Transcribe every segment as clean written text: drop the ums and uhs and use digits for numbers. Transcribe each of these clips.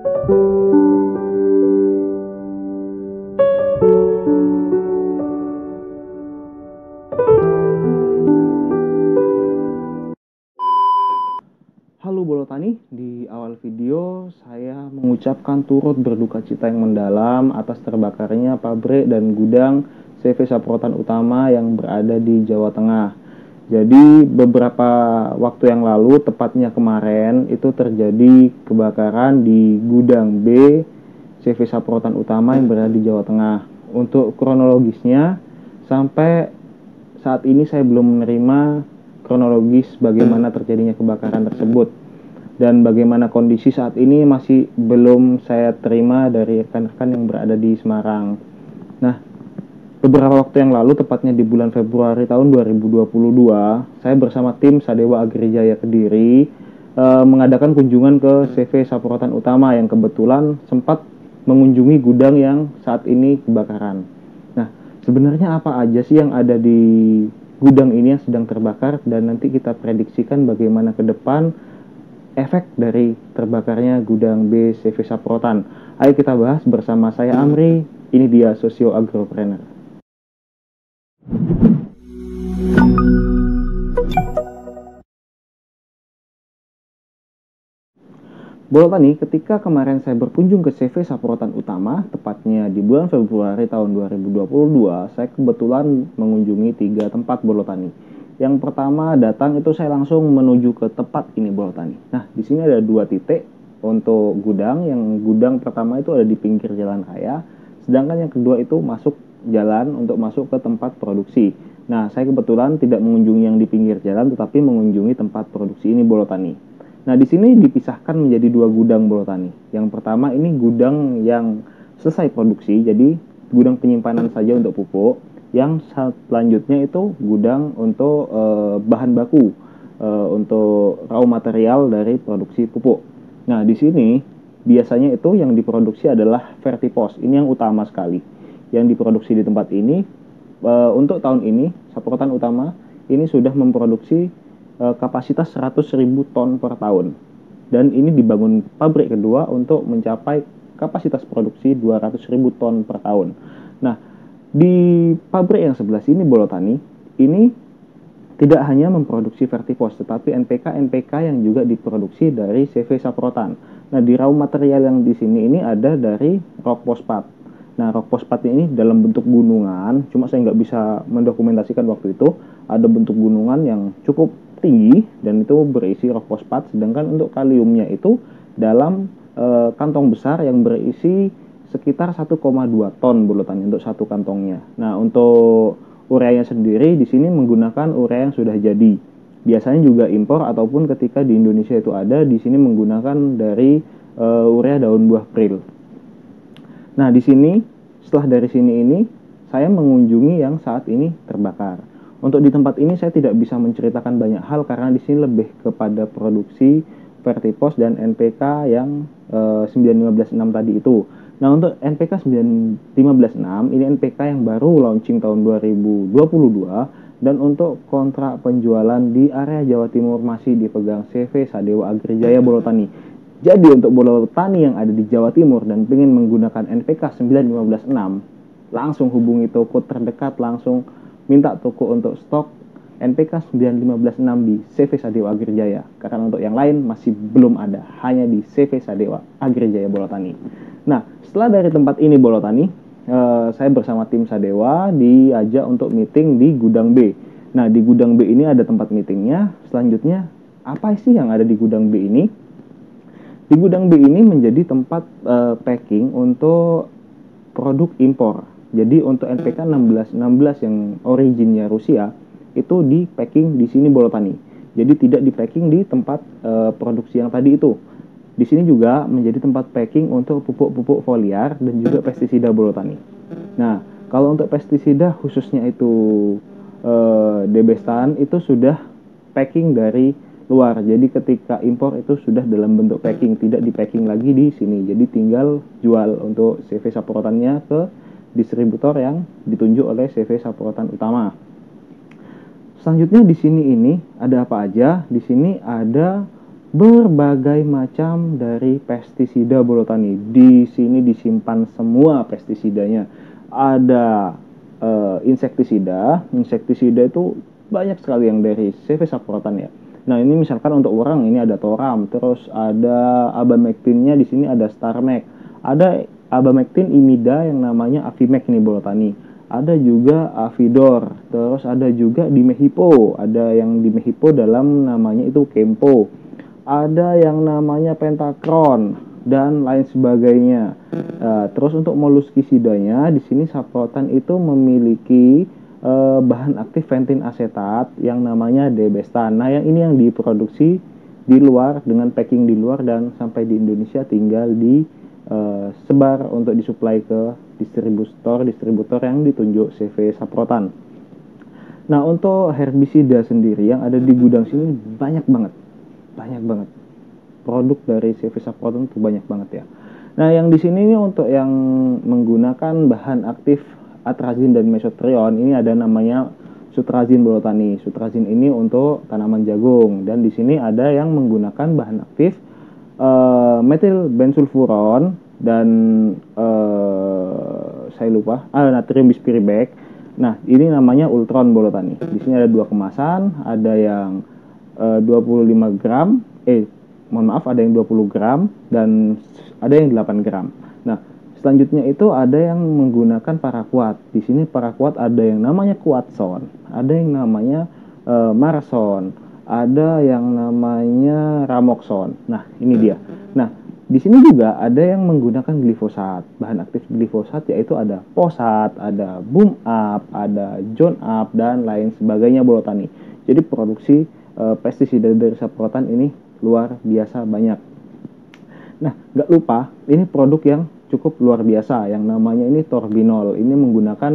Halo Bolotani, di awal video saya mengucapkan turut berduka cita yang mendalam atas terbakarnya pabrik dan gudang CV Saprotan Utama yang berada di Jawa Tengah. Jadi beberapa waktu yang lalu, tepatnya kemarin, itu terjadi kebakaran di gudang B CV Saprotan Utama yang berada di Jawa Tengah. Untuk kronologisnya, sampai saat ini saya belum menerima kronologis bagaimana terjadinya kebakaran tersebut, dan bagaimana kondisi saat ini masih belum saya terima dari rekan-rekan yang berada di Semarang. Nah, beberapa waktu yang lalu, tepatnya di bulan Februari tahun 2022, saya bersama tim Sadewa Agrijaya Kediri mengadakan kunjungan ke CV Saprotan Utama yang kebetulan sempat mengunjungi gudang yang saat ini kebakaran. Nah, sebenarnya apa aja sih yang ada di gudang ini yang sedang terbakar, dan nanti kita prediksikan bagaimana ke depan efek dari terbakarnya gudang B CV Saprotan. Ayo kita bahas bersama saya Amri, ini dia Sosio Agropreneur. Bolotani, ketika kemarin saya berkunjung ke CV Saprotan Utama, tepatnya di bulan Februari tahun 2022, saya kebetulan mengunjungi 3 tempat Bolotani. Yang pertama datang itu saya langsung menuju ke tempat ini Bolotani. Nah, di sini ada 2 titik untuk gudang. Yang gudang pertama itu ada di pinggir jalan raya, sedangkan yang kedua itu masuk jalan untuk masuk ke tempat produksi. Nah, saya kebetulan tidak mengunjungi yang di pinggir jalan, tetapi mengunjungi tempat produksi ini Bolotani. Nah, di sini dipisahkan menjadi 2 gudang Bolotani. Yang pertama ini gudang yang selesai produksi, jadi gudang penyimpanan saja untuk pupuk. Yang selanjutnya itu gudang untuk bahan baku, untuk raw material dari produksi pupuk. Nah, di sini biasanya itu yang diproduksi adalah Vertipos. Ini yang utama sekali. Yang diproduksi di tempat ini untuk tahun ini, Saprotan Utama ini sudah memproduksi kapasitas 100.000 ton per tahun. Dan ini dibangun pabrik kedua untuk mencapai kapasitas produksi 200.000 ton per tahun. Nah, di pabrik yang sebelah sini Bolotani, ini tidak hanya memproduksi Vertipos, tetapi NPK yang juga diproduksi dari CV Saprotan. Nah, di raw material yang di sini ini ada dari rock fosfat. Nah, rock fosfat ini dalam bentuk gunungan, cuma saya nggak bisa mendokumentasikan waktu itu, ada bentuk gunungan yang cukup tinggi dan itu berisi rock fosfat, sedangkan untuk kaliumnya itu dalam kantong besar yang berisi sekitar 1,2 ton Bolotani untuk satu kantongnya. Nah, untuk ureanya sendiri di sini menggunakan urea yang sudah jadi. Biasanya juga impor ataupun ketika di Indonesia itu ada, di sini menggunakan dari urea daun buah pril. Nah, di sini setelah dari sini ini saya mengunjungi yang saat ini terbakar. Untuk di tempat ini saya tidak bisa menceritakan banyak hal karena di sini lebih kepada produksi Vertipos dan NPK yang 9156 tadi itu. Nah, untuk NPK 9156 ini NPK yang baru launching tahun 2022, dan untuk kontrak penjualan di area Jawa Timur masih dipegang CV Sadewa Agrijaya Bolotani. Jadi untuk Bolotani yang ada di Jawa Timur dan ingin menggunakan NPK 9156, langsung hubungi toko terdekat, langsung minta toko untuk stok NPK 9156 di CV Sadewa Agrijaya. Karena untuk yang lain masih belum ada, hanya di CV Sadewa Agrijaya Bolotani. Nah, setelah dari tempat ini Bolotani, saya bersama tim Sadewa diajak untuk meeting di gudang B. Nah, di gudang B ini ada tempat meetingnya. Selanjutnya, apa sih yang ada di gudang B ini? Di gudang B ini menjadi tempat packing untuk produk impor. Jadi untuk NPK 1616 yang originnya Rusia itu di packing di sini Bolotani. Jadi tidak di packing di tempat produksi yang tadi itu. Di sini juga menjadi tempat packing untuk pupuk-pupuk foliar dan juga pestisida Bolotani. Nah, kalau untuk pestisida khususnya itu Debestan itu sudah packing dari luar. Jadi ketika impor itu sudah dalam bentuk packing, tidak di packing lagi di sini. Jadi tinggal jual untuk CV Saprotannya ke distributor yang ditunjuk oleh CV Saprotan Utama. Selanjutnya di sini ini ada apa aja? Di sini ada berbagai macam dari pestisida Bolo Tani. Di sini disimpan semua pestisidanya. Ada insektisida itu banyak sekali yang dari CV Saprotan ya. Nah ini misalkan untuk orang ini ada Toram, terus ada Abamectinnya di sini ada Starmec, ada Abamectin imida yang namanya Avimec nih Bolo Tani. Ada juga Avidor, terus ada juga Dimehipo, ada yang Dimehipo dalam namanya itu Kempo, ada yang namanya pentakron dan lain sebagainya. Terus untuk moluskisidanya di sini Saprotan itu memiliki bahan aktif ventin asetat yang namanya Debestan. Nah, yang ini yang diproduksi di luar dengan packing di luar dan sampai di Indonesia tinggal di sebar untuk disuplai ke distributor yang ditunjuk CV Saprotan. Nah, untuk herbisida sendiri yang ada di gudang sini banyak banget. Banyak banget. Produk dari CV Saprotan itu banyak banget ya. Nah, yang di sini nih untuk yang menggunakan bahan aktif atrazin dan mesotrion, ini ada namanya sutrazin Bolo Tani. Sutrazin ini untuk tanaman jagung dan di sini ada yang menggunakan bahan aktif metil bensulfuron dan saya lupa, natrium bispiribek. Nah, ini namanya Ultron Bolo Tani. Di sini ada dua kemasan, ada yang 25 gram, mohon maaf, ada yang 20 gram dan ada yang 8 gram. Nah, selanjutnya itu ada yang menggunakan paraquat. Di sini paraquat ada yang namanya Quatson, ada yang namanya Marason, ada yang namanya Ramoxon. Nah, ini dia. Nah, di sini juga ada yang menggunakan glifosat. Bahan aktif glifosat yaitu ada Posat, ada Boom Up, ada John Up dan lain sebagainya Bolo Tani. Jadi produksi pestisida dari Saprotan ini luar biasa banyak. Nah, nggak lupa ini produk yang cukup luar biasa yang namanya ini Torbinol. Ini menggunakan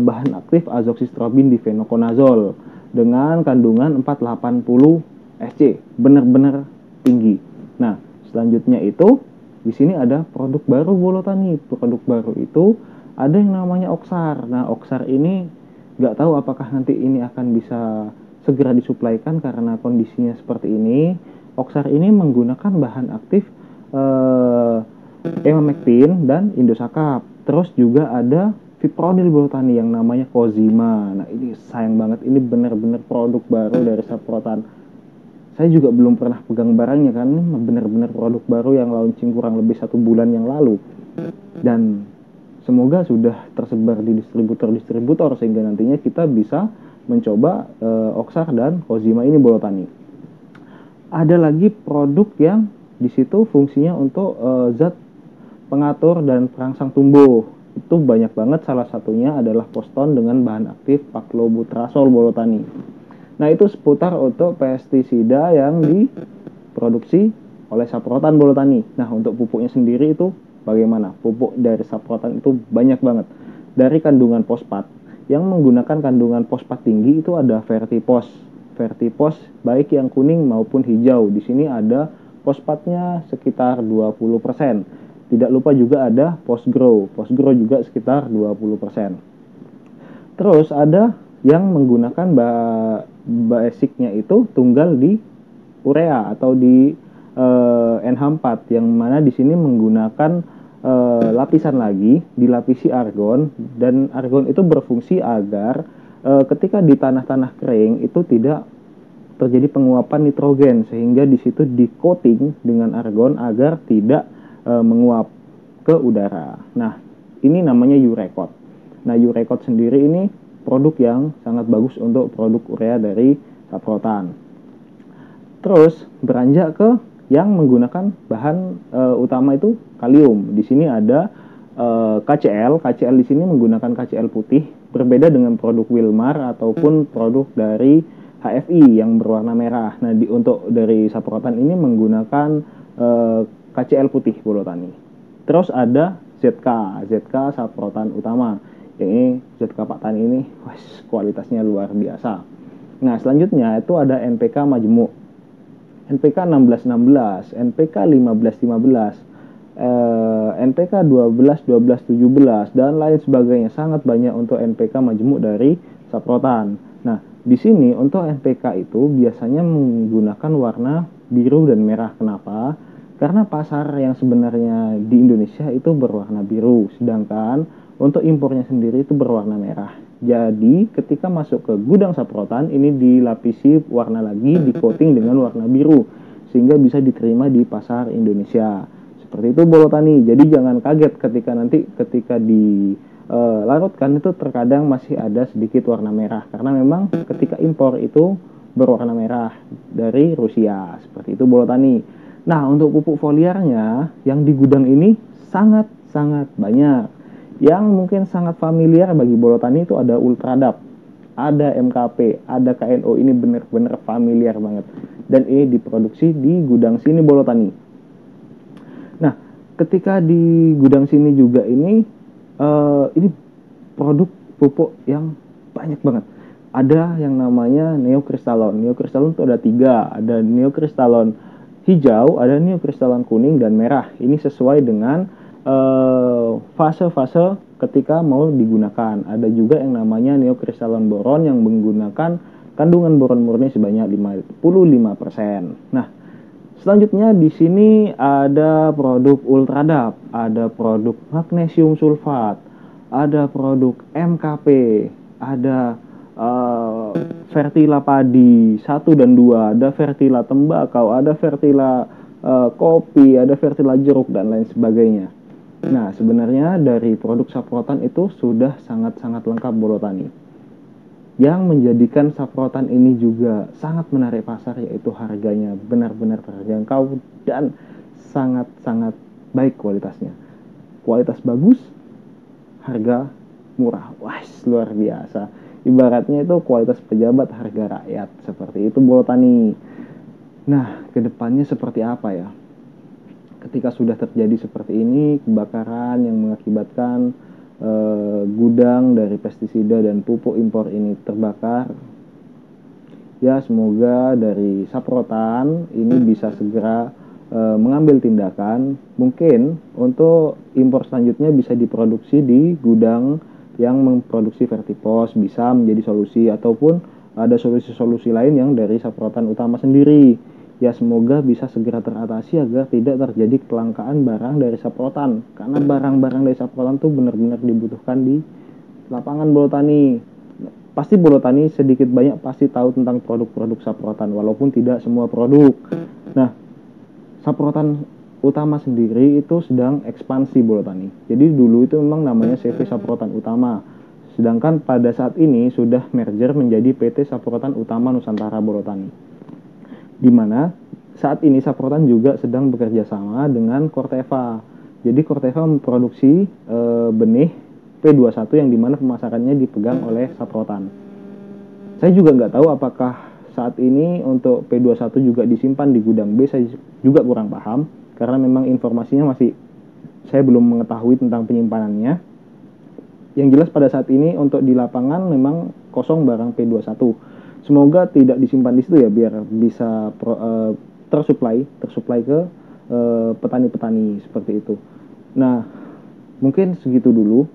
bahan aktif azoxystrobin difenoconazole dengan kandungan 480 SC, benar-benar tinggi. Nah, selanjutnya itu di sini ada produk baru Bolo Tani. Produk baru itu ada yang namanya Oxar. Nah, Oxar ini nggak tahu apakah nanti ini akan bisa segera disuplaikan karena kondisinya seperti ini. Oxar ini menggunakan bahan aktif Emamectin dan Indosakap. Terus juga ada fipronil Bolo Tani yang namanya Cozima. Nah, ini sayang banget, ini benar-benar produk baru dari Saprotan. Saya juga belum pernah pegang barangnya kan, benar-benar produk baru yang launching kurang lebih 1 bulan yang lalu. Dan semoga sudah tersebar di distributor-distributor sehingga nantinya kita bisa mencoba Oxar dan Cozima ini Bolo Tani. Ada lagi produk yang di situ fungsinya untuk zat pengatur dan perangsang tumbuh. Itu banyak banget, salah satunya adalah Poston dengan bahan aktif Paclobutrasol Bolo Tani. Nah, itu seputar untuk pestisida yang diproduksi oleh Saprotan Bolo Tani. Nah, untuk pupuknya sendiri itu bagaimana? Pupuk dari Saprotan itu banyak banget. Dari kandungan fosfat, yang menggunakan kandungan fosfat tinggi itu ada Vertipos. Vertipos baik yang kuning maupun hijau. Di sini ada fosfatnya sekitar 20%. Tidak lupa juga ada Postgrow. Postgrow juga sekitar 20%. Terus ada yang menggunakan basicnya itu tunggal di urea atau di NH4 yang mana di sini menggunakan lapisan lagi dilapisi argon, dan argon itu berfungsi agar ketika di tanah-tanah kering itu tidak terjadi penguapan nitrogen sehingga di situ di coating dengan argon agar tidak menguap ke udara. Nah, ini namanya Urecot. Nah, Urecot sendiri ini produk yang sangat bagus untuk produk urea dari Saprotan. Terus beranjak ke yang menggunakan bahan utama itu kalium. Di sini ada KCl. KCl di sini menggunakan KCl putih, berbeda dengan produk Wilmar ataupun produk dari HFI yang berwarna merah. Nah, untuk dari Saprotan ini menggunakan KCl putih Bolo Tani. Terus ada ZK Saprotan utama. Yang ini ZK Pak Tani ini kualitasnya luar biasa. Nah, selanjutnya itu ada NPK Majemuk, NPK 1616, NPK 1515, NPK 12 dan lain sebagainya. Sangat banyak untuk NPK Majemuk dari Saprotan. Nah, di sini untuk NPK itu biasanya menggunakan warna biru dan merah. Kenapa? Karena pasar yang sebenarnya di Indonesia itu berwarna biru, sedangkan untuk impornya sendiri itu berwarna merah. Jadi ketika masuk ke gudang saprotan ini dilapisi warna lagi, di coating dengan warna biru sehingga bisa diterima di pasar Indonesia. Seperti itu Bolo Tani. Jadi jangan kaget ketika dilarutkan itu terkadang masih ada sedikit warna merah karena memang ketika impor itu berwarna merah dari Rusia. Seperti itu Bolo Tani. Nah, untuk pupuk foliarnya yang di gudang ini sangat-sangat banyak. Yang mungkin sangat familiar bagi Bolo Tani itu ada Ultradap, ada MKP, ada KNO. Ini benar-benar familiar banget. Dan ini diproduksi di gudang sini Bolo Tani. Nah, ketika di gudang sini juga ini produk pupuk yang banyak banget. Ada yang namanya neokristalon. Neokristalon itu ada 3, ada neokristalon hijau, ada neokristalon kuning dan merah. Ini sesuai dengan fase-fase ketika mau digunakan. Ada juga yang namanya neokristalon boron yang menggunakan kandungan boron murni sebanyak 55%. Nah, selanjutnya di sini ada produk Ultradap, ada produk magnesium sulfat, ada produk MKP, ada Fertila padi 1 dan 2, ada Fertila tembakau, ada Fertila kopi, ada Fertila jeruk dan lain sebagainya. Nah, sebenarnya dari produk saprotan itu sudah sangat-sangat lengkap Bolo Tani. Yang menjadikan saprotan ini juga sangat menarik pasar yaitu harganya benar-benar terjangkau dan sangat-sangat baik kualitasnya. Kualitas bagus, harga murah. Wah, luar biasa. Ibaratnya itu kualitas pejabat harga rakyat. Seperti itu Bolo Tani. Nah, kedepannya seperti apa ya? Ketika sudah terjadi seperti ini, kebakaran yang mengakibatkan gudang dari pestisida dan pupuk impor ini terbakar, ya semoga dari saprotan ini bisa segera mengambil tindakan. Mungkin untuk impor selanjutnya bisa diproduksi di gudang yang memproduksi Vertipos, bisa menjadi solusi, ataupun ada solusi-solusi lain yang dari saprotan utama sendiri. Ya semoga bisa segera teratasi agar tidak terjadi kelangkaan barang dari saprotan, karena barang-barang dari saprotan tuh benar-benar dibutuhkan di lapangan Bolo Tani. Pasti Bolo Tani sedikit banyak pasti tahu tentang produk-produk saprotan, walaupun tidak semua produk. Nah, saprotan utama sendiri itu sedang ekspansi Bolo Tani. Jadi dulu itu memang namanya CV Saprotan Utama. Sedangkan pada saat ini sudah merger menjadi PT Saprotan Utama Nusantara Bolo Tani. Di mana saat ini Saprotan juga sedang bekerja sama dengan Corteva. Jadi Corteva memproduksi benih P21 yang dimana pemasarannya dipegang oleh Saprotan. Saya juga nggak tahu apakah saat ini untuk P21 juga disimpan di gudang B, saya juga kurang paham karena memang informasinya masih saya belum mengetahui tentang penyimpanannya. Yang jelas pada saat ini untuk di lapangan memang kosong barang P21. Semoga tidak disimpan di situ ya, biar bisa tersuplai ke petani-petani seperti itu. Nah, mungkin segitu dulu.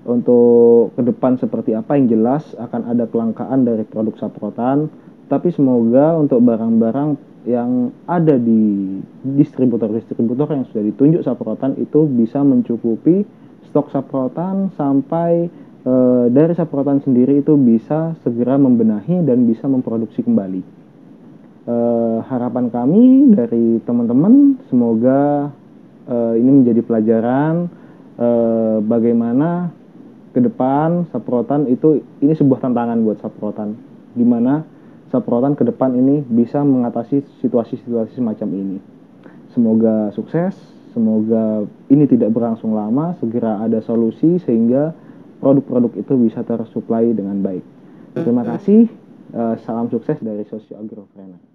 Untuk ke depan seperti apa, yang jelas akan ada kelangkaan dari produk saprotan, tapi semoga untuk barang-barang yang ada di distributor-distributor yang sudah ditunjuk saprotan itu bisa mencukupi stok saprotan sampai dari saprotan sendiri itu bisa segera membenahi dan bisa memproduksi kembali. Harapan kami dari teman-teman semoga ini menjadi pelajaran bagaimana ke depan saprotan itu, ini sebuah tantangan buat saprotan, di mana saprotan ke depan ini bisa mengatasi situasi-situasi semacam ini. Semoga sukses, semoga ini tidak berlangsung lama, segera ada solusi sehingga produk-produk itu bisa tersuplai dengan baik. Terima kasih, salam sukses dari Sosio Agrofrena.